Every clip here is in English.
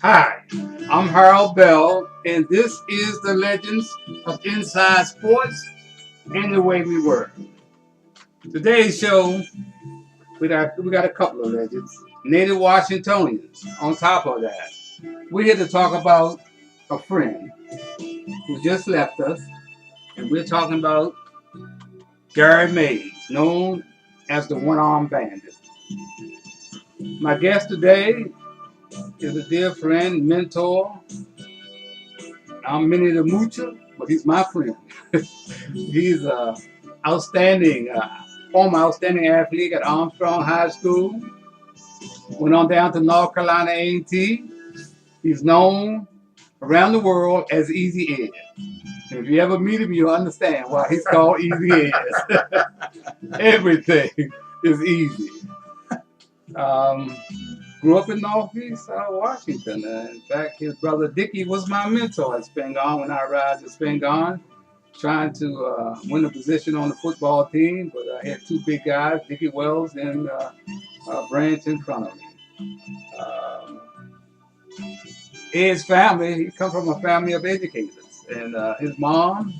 Hi, I'm Harold Bell, and this is the Legends of Inside Sports and the Way We Were. Today's show, we got a couple of legends, native Washingtonians. On top of that, we're here to talk about a friend who just left us, and we're talking about Gary Mays, known as the One-Armed Bandit. My guest today is a dear friend, mentor. I'm Minnie the Moocher, but he's my friend. He's outstanding, former outstanding athlete at Armstrong High School. Went on down to North Carolina A&T. He's known around the world as Easy Ed. If you ever meet him, you'll understand why he's called Easy Ed. Everything is easy. Um, Grew up in Northeast Washington. In fact, his brother Dickie was my mentor at Spingarn when I arrived at Spingarn, trying to win a position on the football team, but I had two big guys, Dickie Wells and Branch, in front of me. Um, Ed's family, he comes from a family of educators, and his mom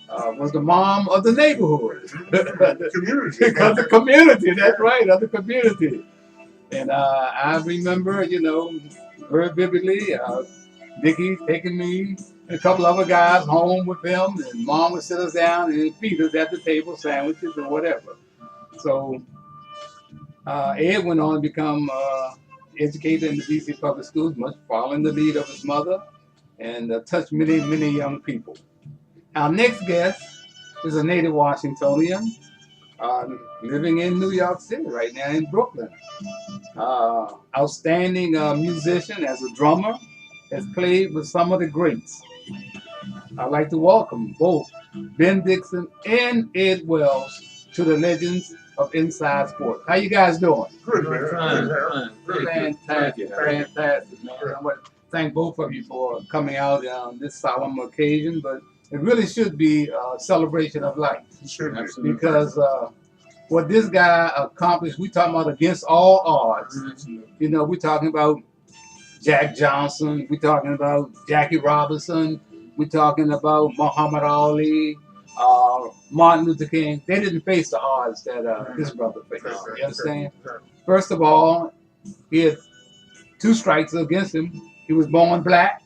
was the mom of the neighborhood. Community. Of the community, that's right, of the community. And I remember, very vividly, Dickie taking me and a couple other guys home with him, and Mom would sit us down and feed us at the table, sandwiches or whatever. So Ed went on to become educated in the D.C. public schools, much following the lead of his mother, and touched many, many young people. Our next guest is a native Washingtonian living in New York City right now, in Brooklyn. Outstanding musician as a drummer, has played with some of the greats. I'd like to welcome both Ben Dixon and Ed Wells to the Legends of Inside Sports. How you guys doing? Good, man. Fantastic, fantastic, man. I want to thank both of you for coming out on this solemn occasion, but it really should be a celebration of life. It should be. Absolutely. Because what this guy accomplished, we talking about against all odds. We're talking about Jack Johnson, we're talking about Jackie Robinson, we're talking about Muhammad Ali, Martin Luther King. They didn't face the odds that his brother faced. You understand? First of all, he had two strikes against him. He was born black.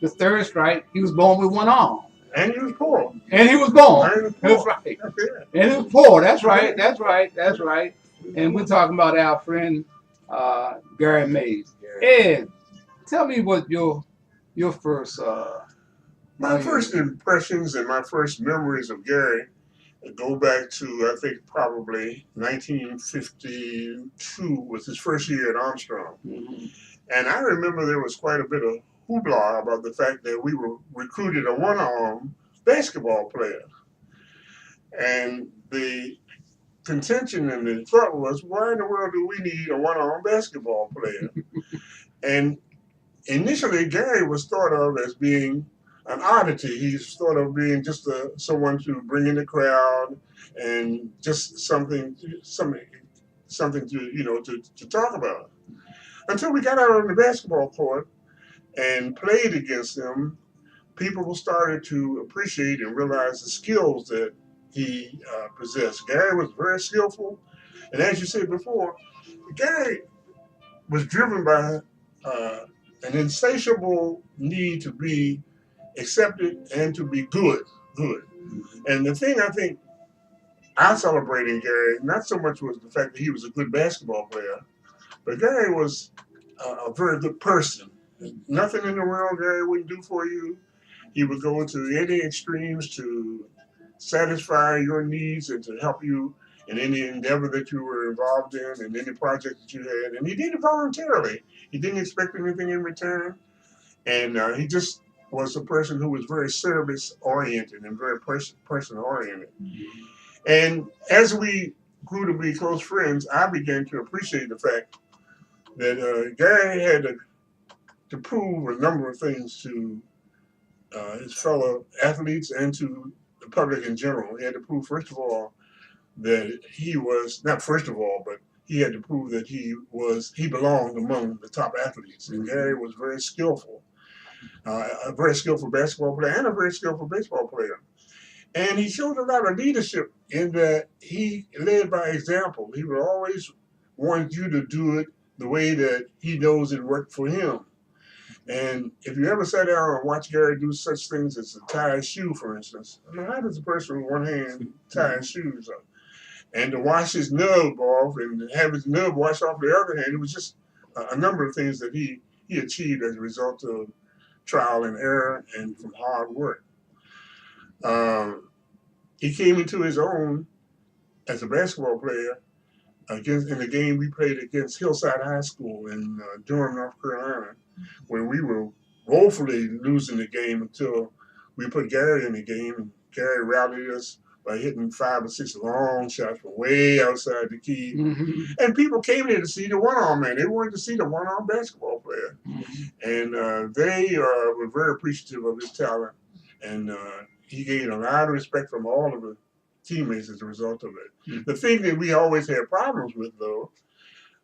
The third strike, he was born with one arm. And he was poor. And he was born. That's right. And he was poor. That's right. That's right. That's right. And we're talking about our friend Gary Mays. Ed, tell me what your first my first impressions and my first memories of Gary go back to, I think, probably 1952 was his first year at Armstrong. Mm-hmm. And I remember there was quite a bit of hoopla about the fact that we were recruited a one-arm basketball player. And the contention and the thought was, why in the world do we need a one-arm basketball player? And initially, Gary was thought of as being an oddity. He's thought of being just someone to bring in the crowd and just something to talk about. Until we got out on the basketball court and played against him, people started to appreciate and realize the skills that he possessed. Gary was very skillful, and as you said before, Gary was driven by an insatiable need to be accepted and to be good. And the thing I think I celebrate in Gary, not so much was the fact that he was a good basketball player, but Gary was a very good person. Nothing in the world Gary wouldn't do for you. He would go to any extremes to satisfy your needs and to help you in any endeavor that you were involved in any project that you had. And he did it voluntarily. He didn't expect anything in return. And he just was a person who was very service-oriented and very person-oriented. Mm-hmm. And as we grew to be close friends, I began to appreciate the fact that Gary had to prove a number of things to his fellow athletes and to the public in general. He had to prove, first of all, that he was, not first of all, but he had to prove that he belonged among the top athletes. And Gary was very skillful, a very skillful basketball player and a very skillful baseball player. And he showed a lot of leadership in that he led by example. He would always want you to do it the way that he knows it worked for him. And if you ever sat down and watched Gary do such things as a tie a shoe, for instance, I mean, how does a person with one hand tie his shoes up? And to wash his nub off and have his nub washed off the other hand, it was just a number of things that he achieved as a result of trial and error and from hard work. He came into his own as a basketball player in the game we played against Hillside High School in Durham, North Carolina, where we were woefully losing the game until we put Gary in the game, and Gary rallied us by hitting 5 or 6 long shots from way outside the key. Mm-hmm. And people came there to see the one-arm man. They wanted to see the one-arm basketball player. Mm-hmm. And they were very appreciative of his talent. And he gained a lot of respect from all of the teammates as a result of it. Mm-hmm. The thing that we always had problems with, though,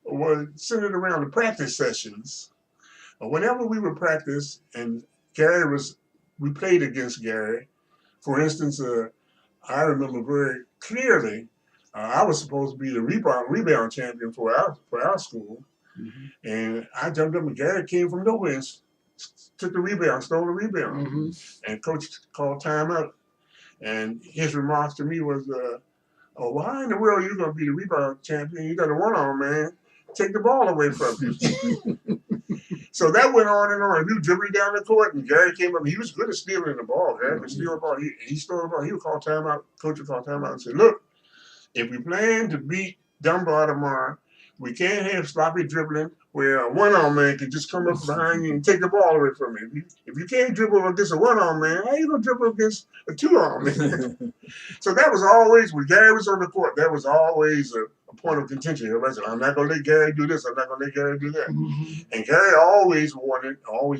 was centered around the practice sessions. Whenever we would practice, and we played against Gary. For instance, I remember very clearly, I was supposed to be the rebound champion for our school. Mm-hmm. And I jumped up, and Gary came from nowhere and took the rebound, stole the rebound. Mm-hmm. And coach called timeout. And his remarks to me was, oh, why in the world are you going to be the rebound champion? You got a one-arm, man. Take the ball away from you. So that went on and on. We were dribbling down the court, and Gary came up. He was good at stealing the ball. Gary could steal the ball. He stole the ball. He would call timeout. Coach would call timeout and say, look, if we plan to beat Dunbar tomorrow, we can't have sloppy dribbling where a one-arm man can just come up behind you and take the ball away from you. If you can't dribble against a one-arm man, how are you going to dribble against a two-arm man? So that was always, when Gary was on the court, that was always a point of contention. Everybody said, I'm not going to let Gary do this. I'm not going to let Gary do that. Mm-hmm. And Gary always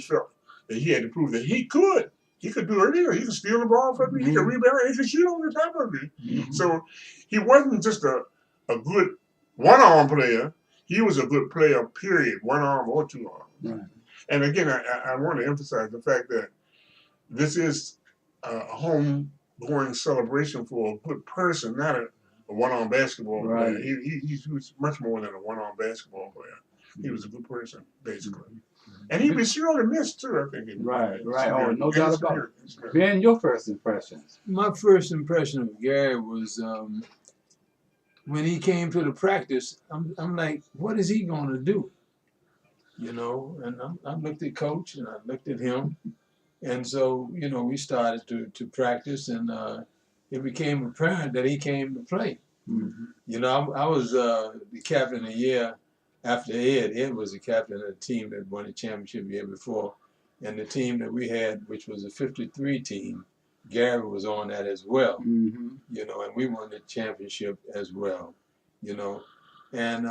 felt that he had to prove that he could. He could do anything. He could steal the ball from me. Mm-hmm. He could rebound. He could shoot over the top of me. Mm-hmm. So he wasn't just a good one-arm player. He was a good player, period, one arm or two arm. Right. And again, I want to emphasize the fact that this is a home-going celebration for a good person, not a one-arm basketball player. He was much more than a one-arm basketball player. He was a good person, basically. And he was surely missed, too, I think. Right. Oh, no doubt about it. Ben, your first impressions? My first impression of Gary was when he came to the practice, I'm like, what is he going to do? You know, and I looked at Coach and I looked at him. And so, you know, we started to practice, and it became apparent that he came to play. Mm-hmm. You know, I was the captain a year after Ed. Ed was the captain of the team that won the championship the year before. And the team that we had, which was a 53 team, Gary was on that as well, mm-hmm. You know, and we won the championship as well, you know. And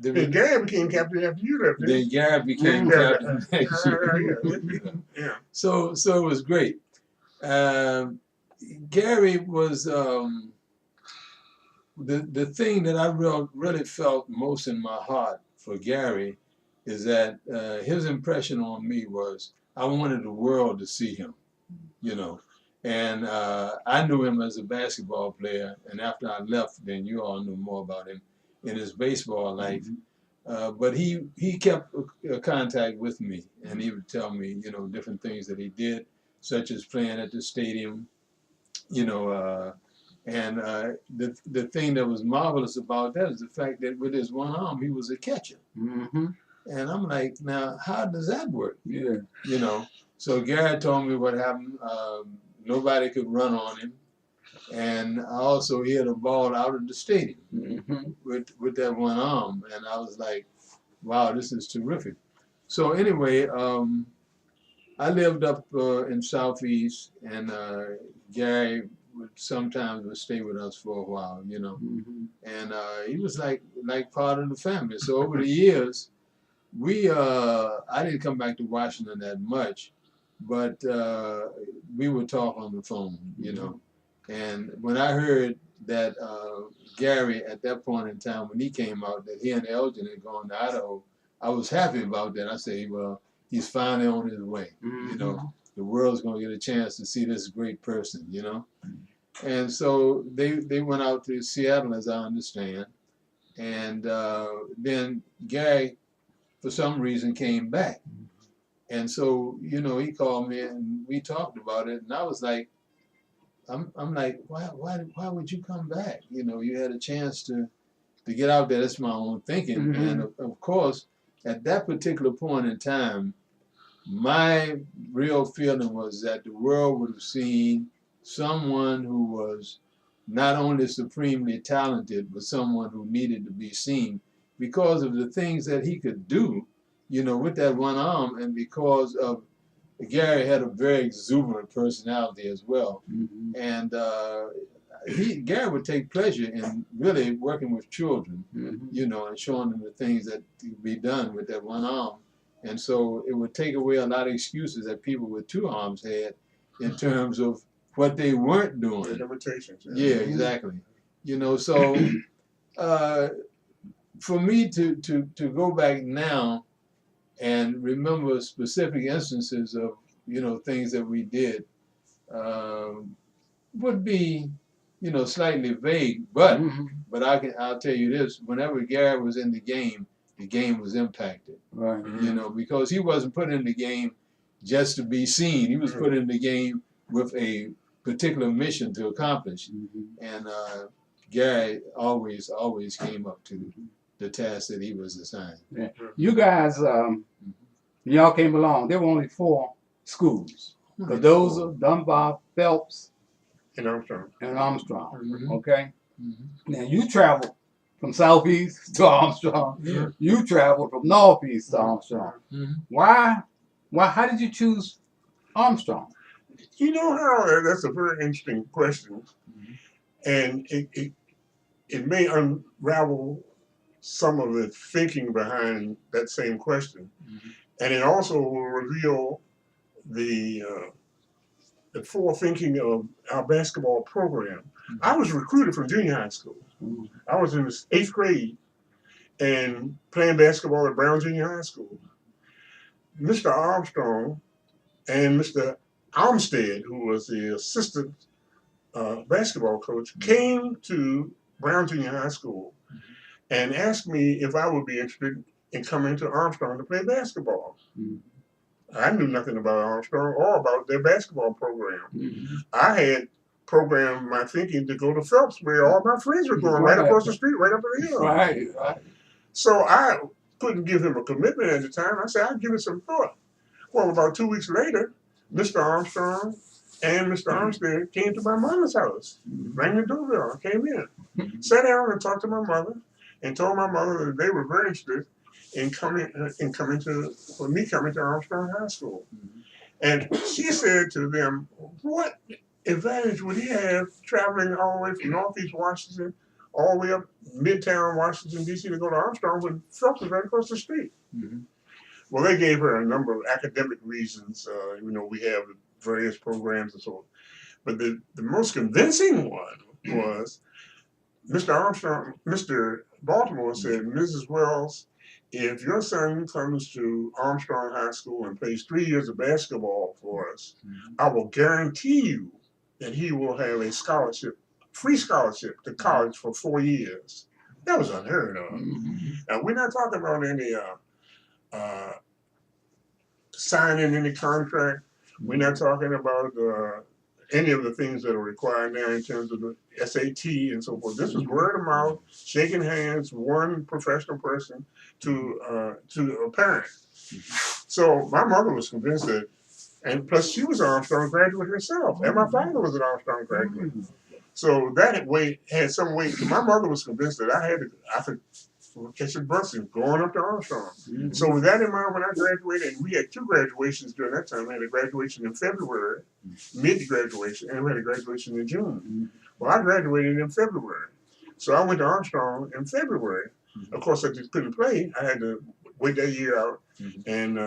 Gary became captain after you left. Then Gary became captain next year. Yeah. So it was great. Gary was the thing that I really felt most in my heart for Gary is that his impression on me was I wanted the world to see him, you know. And I knew him as a basketball player, and after I left, then you all knew more about him in his baseball life. Mm-hmm. But he kept contact with me, and he would tell me, you know, different things that he did, such as playing at the stadium, you know. And the thing that was marvelous about that is the fact that with his one arm, he was a catcher. Mm-hmm. And I'm like, now, how does that work? Yeah. You know, so Gary told me what happened. Nobody could run on him. And also he hit a ball out of the stadium mm-hmm. with that one arm. And I was like, wow, this is terrific. So anyway, I lived up in Southeast, and Gary sometimes would stay with us for a while, you know. Mm-hmm. And he was like part of the family. So over the years, I didn't come back to Washington that much, but we would talk on the phone, you know. And when I heard that Gary, at that point in time when he came out, that he and Elgin had gone to Idaho. I was happy about that. I say, well, he's finally on his way. You know, the world's going to get a chance to see this great person, you know. And so they went out to Seattle, as I understand. And then Gary, for some reason, came back. And so, you know, he called me and we talked about it. And I was like, I'm like, why would you come back? You know, you had a chance to get out there. That's my own thinking. And of course, at that particular point in time, my real feeling was that the world would have seen someone who was not only supremely talented, but someone who needed to be seen because of the things that he could do, you know, with that one arm, and because of Gary had a very exuberant personality as well. And Gary would take pleasure in really working with children, you know, and showing them the things that could be done with that one arm. And so it would take away a lot of excuses that people with two arms had in terms of what they weren't doing. The limitations. Yeah, exactly. You know, so for me to go back now and remember specific instances of, you know, things that we did would be, you know, slightly vague. But I'll tell you this: whenever Gary was in the game was impacted. Right. You know, because he wasn't put in the game just to be seen. He was put in the game with a particular mission to accomplish. And Gary always came up to the task that he was assigned. Yeah. You guys, y'all came along. There were only 4 schools. But those are Dunbar, Phelps, And Armstrong. Okay? Now, you traveled from Southeast to Armstrong. You traveled from Northeast to Armstrong. Why? How did you choose Armstrong? You know, Harold, that's a very interesting question. And it may unravel some of the thinking behind that same question. And it also will reveal the forethinking of our basketball program. I was recruited from junior high school. I was in the 8th grade and playing basketball at Brown Junior High School. Mr. Armstrong and Mr. Armstead, who was the assistant basketball coach, came to Brown Junior High School and asked me if I would be interested in coming to Armstrong to play basketball. I knew nothing about Armstrong or about their basketball program. I had programmed my thinking to go to Phelps, where all my friends were going, right across the street, right up the hill. Right. So I couldn't give him a commitment at the time. I said, I'll give it some thought. Well, about 2 weeks later, Mr. Armstrong and Mr. Armstead came to my mother's house, rang the doorbell, came in, sat down and talked to my mother, and told my mother that they were very interested in coming to Armstrong High School. And she said to them, what advantage would he have traveling all the way from Northeast Washington, all the way up Midtown Washington, D.C. to go to Armstrong when Phelps was right across the street? Well, they gave her a number of academic reasons. You know, we have various programs and so on. But the most convincing one was Mr. Baltimore said, Mrs. Wells, if your son comes to Armstrong High School and plays 3 years of basketball for us, I will guarantee you that he will have a scholarship, free scholarship to college for 4 years. That was unheard of. And we're not talking about any signing any contract. We're not talking about any of the things that are required now in terms of the SAT and so forth. This was word of mouth, shaking hands, one professional person to a parent. So my mother was convinced that, and plus she was an Armstrong graduate herself, and my father was an Armstrong graduate. So that weight had some weight. My mother was convinced that I could catch a bus and going up to Armstrong. So with that in mind, when I graduated, and we had 2 graduations during that time. I had a graduation in February, mid-graduation, and we had a graduation in June. Well, I graduated in February. So I went to Armstrong in February. Of course, I just couldn't play. I had to wait that year out and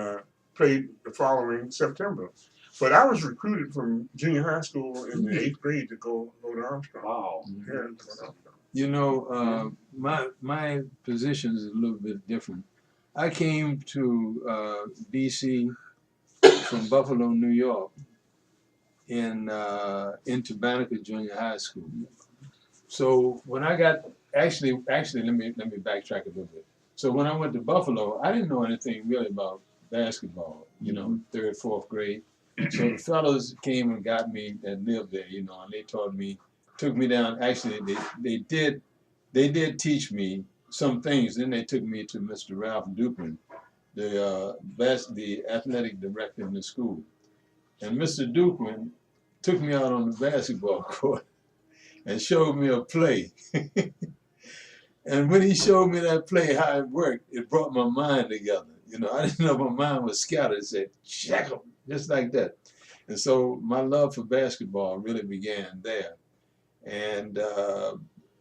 played the following September. But I was recruited from junior high school in the 8th grade to go to Armstrong. Wow. Yeah, to go to Armstrong. You know, my position is a little bit different. I came to D.C. from Buffalo, New York, into Banneker Junior High School. So when I got actually let me backtrack a little bit. So when I went to Buffalo, I didn't know anything really about basketball. You know, third, fourth grade. So the fellows came and got me that lived there. You know, and they taught me, took me down. Actually, they did teach me some things. Then they took me to Mr. Ralph Dupin, the athletic director in the school. And Mr. Dupin took me out on the basketball court and showed me a play. And when he showed me that play, how it worked, it brought my mind together. You know, I didn't know my mind was scattered. It said, check 'em, just like that. And so my love for basketball really began there. And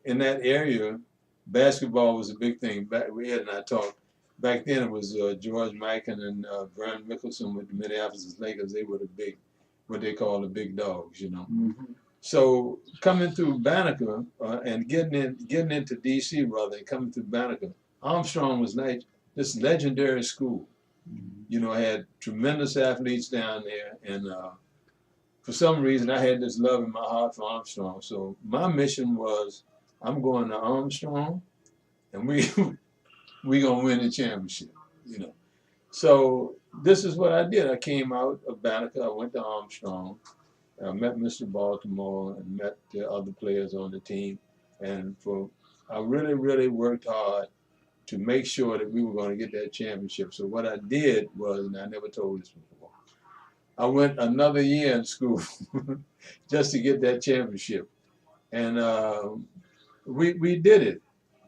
in that area, basketball was a big thing. Ed and I talked. Back then it was George Mikan and Vern Mickelson with the Minneapolis Lakers. They were the big, what they call the big dogs, you know. Mm-hmm. So coming through Banneker and getting into D.C. rather, and coming through Banneker, Armstrong was like this legendary school. You know, had tremendous athletes down there, and for some reason I had this love in my heart for Armstrong. So my mission was, I'm going to Armstrong, and we gonna win the championship. You know, so this is what I did. I came out of Banneker. I went to Armstrong. I met Mr. Baltimore and met the other players on the team, and I really, really worked hard to make sure that we were going to get that championship. So what I did was, and I never told this before, I went another year in school just to get that championship, and we did it.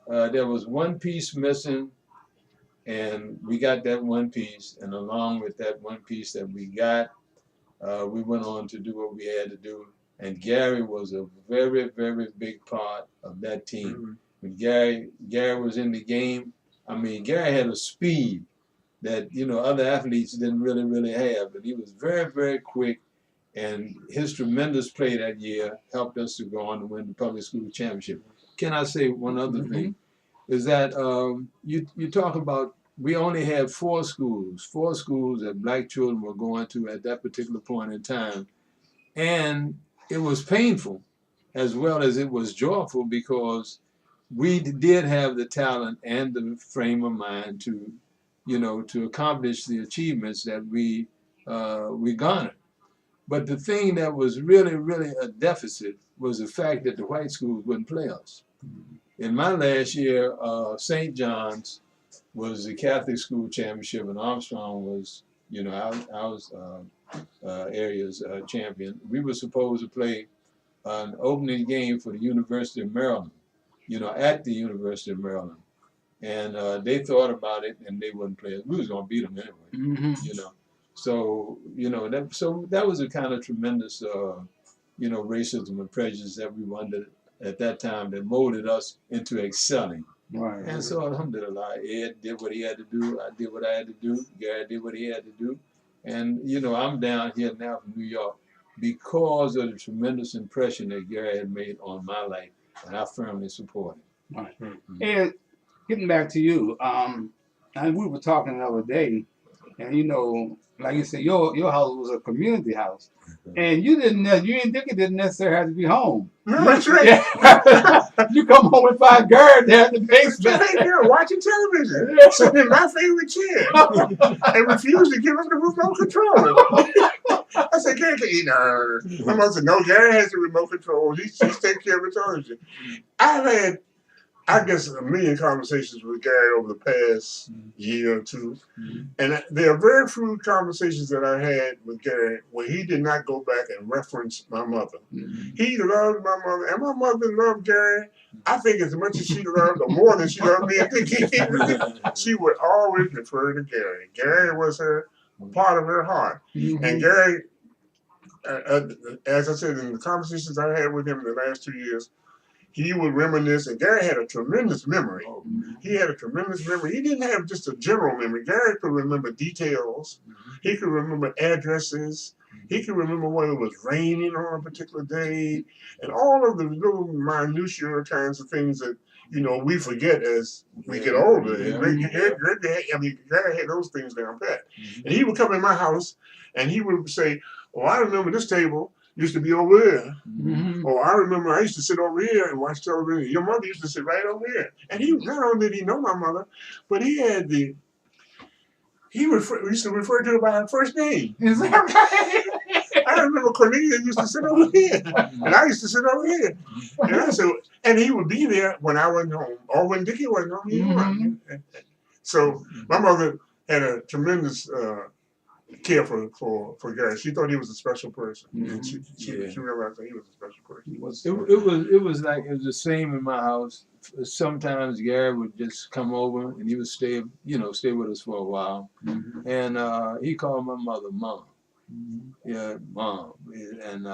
There was one piece missing, and we got that one piece, and along with that one piece that we got, we went on to do what we had to do, and Gary was a very, very big part of that team. Mm-hmm. When Gary was in the game, I mean, Gary had a speed that, you know, other athletes didn't really, really have, but he was very, very quick, and his tremendous play that year helped us to go on to win the public school championship. Can I say one other thing? Is that you talk about, we only had four schools that black children were going to at that particular point in time. And it was painful as well as it was joyful, because we did have the talent and the frame of mind to, you know, to accomplish the achievements that we garnered. But the thing that was really, really a deficit was the fact that the white schools wouldn't play us. In my last year, St. John's was the Catholic school championship, and Armstrong was, you know, our area's champion. We were supposed to play an opening game for the University of Maryland, you know, at the University of Maryland. And they thought about it, and they wouldn't play us. We was going to beat them anyway, you know. So, you know, that was a kind of tremendous, you know, racism and prejudice that we were under at that time that molded us into excelling. Right. And so, alhamdulillah, Ed did what he had to do. I did what I had to do. Gary did what he had to do. And, you know, I'm down here now from New York because of the tremendous impression that Gary had made on my life, and I firmly support it. Right. And getting back to you, and we were talking the other day, and you know, like you said, your house was a community house, and you didn't think it didn't necessarily have to be home. No, that's right. Yeah. You come home with 5 guards there in the basement. You're watching television, sitting in my favorite chair, and refused to give us the remote control. I said, Gary can eat. No. My mother said, no, Gary has the remote control. He's taking care of the television. I've had, I guess, a million conversations with Gary over the past year or two. And there are very few conversations that I had with Gary where he did not go back and reference my mother. He loved my mother, and my mother loved Gary. I think as much as she loved, or more than she loved me, I think she would always refer to Gary. Gary was her part of her heart. And Gary, as I said, in the conversations I had with him in the last 2 years, he would reminisce, and Gary had a tremendous memory. Oh, He had a tremendous memory. He didn't have just a general memory. Gary could remember details. He could remember addresses. He could remember whether it was raining on a particular day, and all of the little minutiae kinds of things that we forget as we get older. Yeah. Gary had those things down pat. And he would come in my house, and he would say, "Oh, I remember this table used to be over there. Oh, I remember I used to sit over here and watch television. Your mother used to sit right over here." And he not only did he know my mother, but he had we used to refer to her by her first name. Is that right? I remember Cornelia used to sit over here, and I used to sit over here. And he would be there when I wasn't home, or when Dickie wasn't home. He wasn't. So my mother had a tremendous care for Gary. She thought he was a special person. And she realized that he was a special person. It was like it was the same in my house. Sometimes Gary would just come over and he would stay with us for a while, and he called my mother Mom. Yeah, Mom, and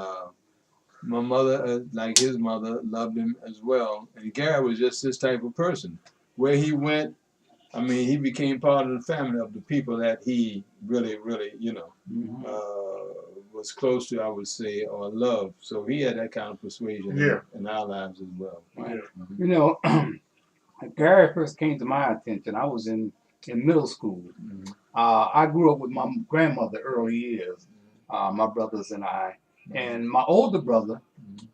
my mother, like his mother, loved him as well. And Gary was just this type of person. Where he went, I mean, he became part of the family of the people that he really, really, was close to, I would say, or loved. So he had that kind of persuasion in our lives as well. Yeah. Gary first came to my attention. I was in middle school. I grew up with my grandmother early years, my brothers and I. And my older brother,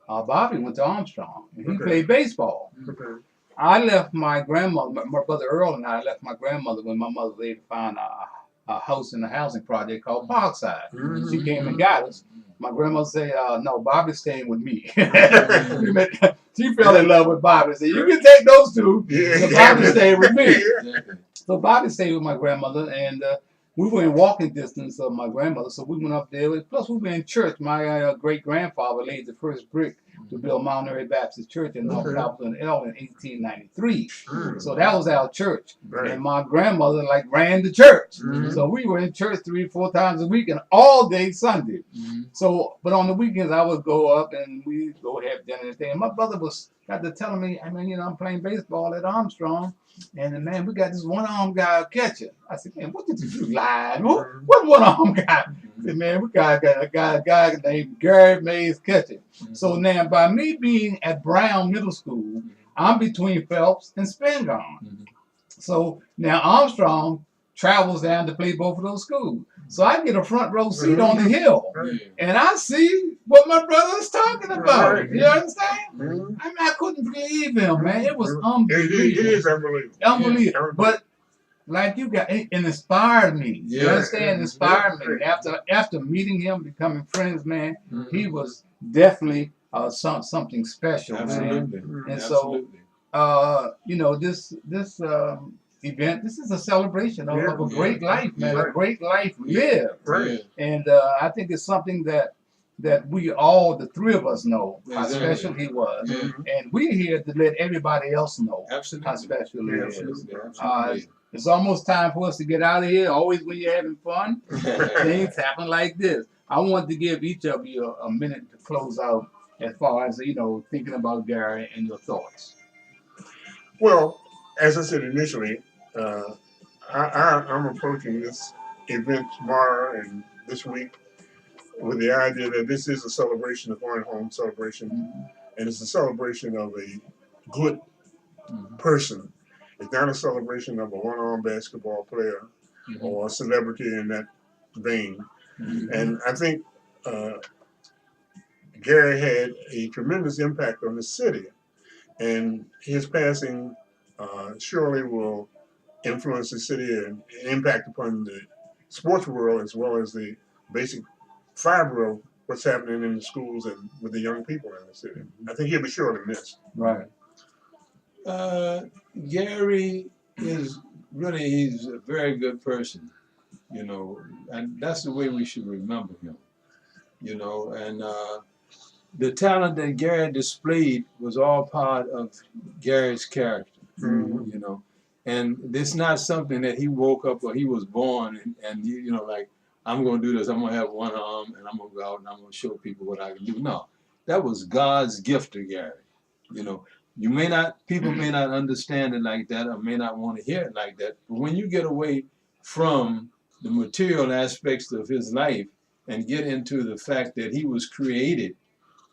Bobby, went to Armstrong. And he played baseball. I left my grandmother, my brother Earl and I left my grandmother when my mother later found a house in the housing project called Parkside. She came and got us. My grandmother said, "No, Bobby's staying with me." She fell in love with Bobby. Said, "You can take those two. But Bobby stayed with me." So Bobby stayed with my grandmother, and we were in walking distance of my grandmother. So we went up there. Plus, we were in church. My great grandfather laid the first brick to build Mount Airy Baptist Church in North Capitol L in 1893. So that was our church. And my grandmother ran the church. So we were in church 3 or 4 times a week and all day Sunday. So, but on the weekends I would go up and we'd go have dinner and thing. And my brother got to telling me, I'm playing baseball at Armstrong. And man, we got this one-armed guy catcher. I said, "Man, what did you do? Lie? What one-armed guy?" I said, "Man, we got a guy named Gary Mays catching." So now, by me being at Brown Middle School, I'm between Phelps and Spingarn. So now Armstrong travels down to play both of those schools. So I get a front row seat on the hill, and I see what my brother's talking about. You understand? I couldn't believe him, man. It was unbelievable. It is unbelievable. Unbelievable. But like you got, it inspired me. You understand? It inspired me. After meeting him, becoming friends, man, he was definitely something special, man. And so, this event, this is a celebration of a great life, man. A great life lived. And I think it's something that we all, the 3 of us, know how special he was. And we're here to let everybody else know how special he is. It's almost time for us to get out of here. Always when you're having fun, things happen like this. I want to give each of you a minute to close out as far as, thinking about Gary and your thoughts. Well, as I said initially, I'm approaching this event tomorrow and this week with the idea that this is a celebration, a going home celebration, and it's a celebration of a good person. It's not a celebration of a one-armed basketball player or a celebrity in that vein. And I think Gary had a tremendous impact on the city, and his passing surely will influence the city and impact upon the sports world as well as the basic fiber of what's happening in the schools and with the young people in the city. I think he'll be surely missed. Right. Gary he's a very good person, and that's the way we should remember him, and the talent that Gary displayed was all part of Gary's character, and it's not something that he woke up or he was born and like, I'm going to do this, I'm going to have one arm and I'm going to go out and I'm going to show people what I can do. No, that was God's gift to Gary. people may not understand it like that or may not want to hear it like that. But when you get away from the material aspects of his life and get into the fact that he was created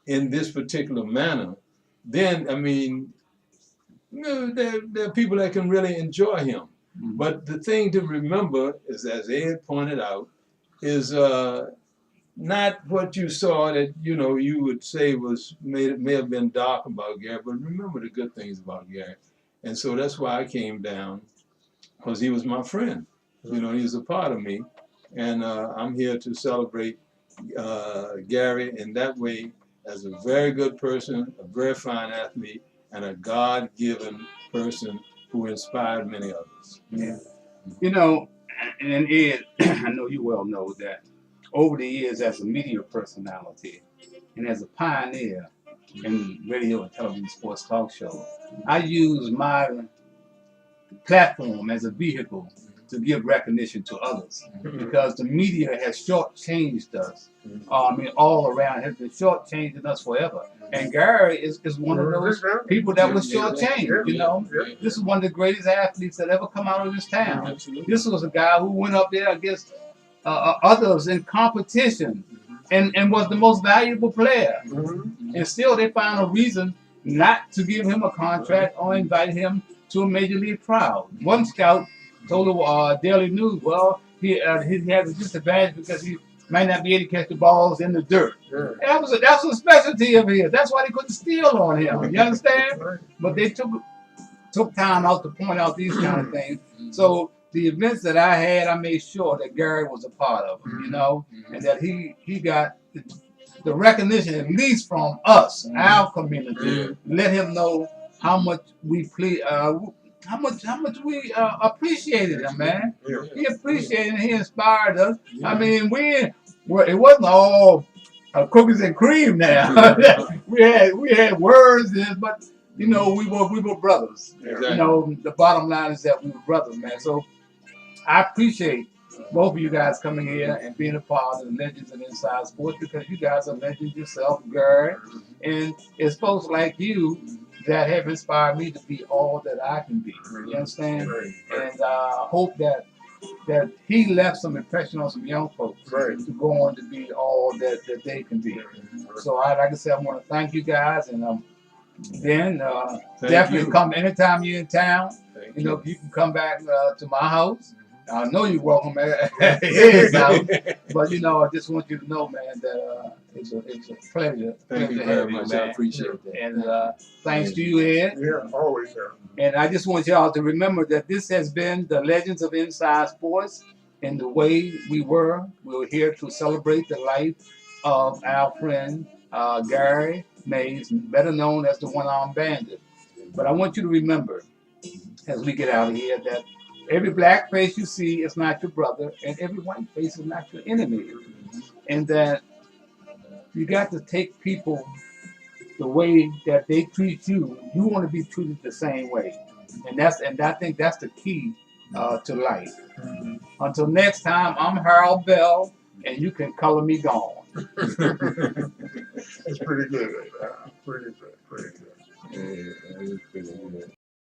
in this particular manner, then, I mean, there are people that can really enjoy him. Mhm. But the thing to remember is, as Ed pointed out, is not what you saw that you would say may have been dark about Gary, but remember the good things about Gary. And so that's why I came down, because he was my friend. He was a part of me, and I'm here to celebrate Gary in that way as a very good person, a very fine athlete, and a God-given person who inspired many others. Yeah. You know, and Ed, I know you well know that over the years as a media personality and as a pioneer in radio and television sports talk show, I use my platform as a vehicle to give recognition to others, because the media has shortchanged us. I mean, all around has been shortchanging us forever. And Gary is one of those people that was shortchanged. You know, this is one of the greatest athletes that ever come out of this town. Absolutely. This was a guy who went up there against others in competition and was the most valuable player. And still they found a reason not to give him a contract or invite him to a major league trial. One scout told the Daily News, well, he has a disadvantage because he might not be able to catch the balls in the dirt. That's a specialty of his. That's why they couldn't steal on him. You understand? But they took time out to point out these kind of things. So the events that I had, I made sure that Gary was a part of them, and that he got the recognition, at least from us, our community. Let him know how much we how much we appreciated him, man. He appreciated it. He inspired us. I mean, it wasn't all cookies and cream now. we had words, but we were brothers. Exactly. The bottom line is that we were brothers, man. So I appreciate both of you guys coming here and being a part of the Legends of Inside Sports, because you guys are legends yourself, Gary. And it's folks like you that have inspired me to be all that I can be. You understand? And I hope that he left some impression on some young folks to go on to be all that they can be. So like I said, I want to thank you guys, and then definitely come anytime you're in town. You can come back to my house. I know you're welcome at his house, but I just want you to know, man, that it's a pleasure. Thank you very much. I appreciate that. And thanks to you, Ed. Yeah, always have. And I just want y'all to remember that this has been the Legends of Inside Sports. And the way we were here to celebrate the life of our friend Gary Mays, better known as the One-Armed Bandit. But I want you to remember, as we get out of here, that every black face you see is not your brother, and every white face is not your enemy. And that you got to take people the way that they treat you. You want to be treated the same way. And I think that's the key to life. Until next time, I'm Harold Bell, and you can color me gone. That's pretty good. Pretty good. Yeah, that is pretty good.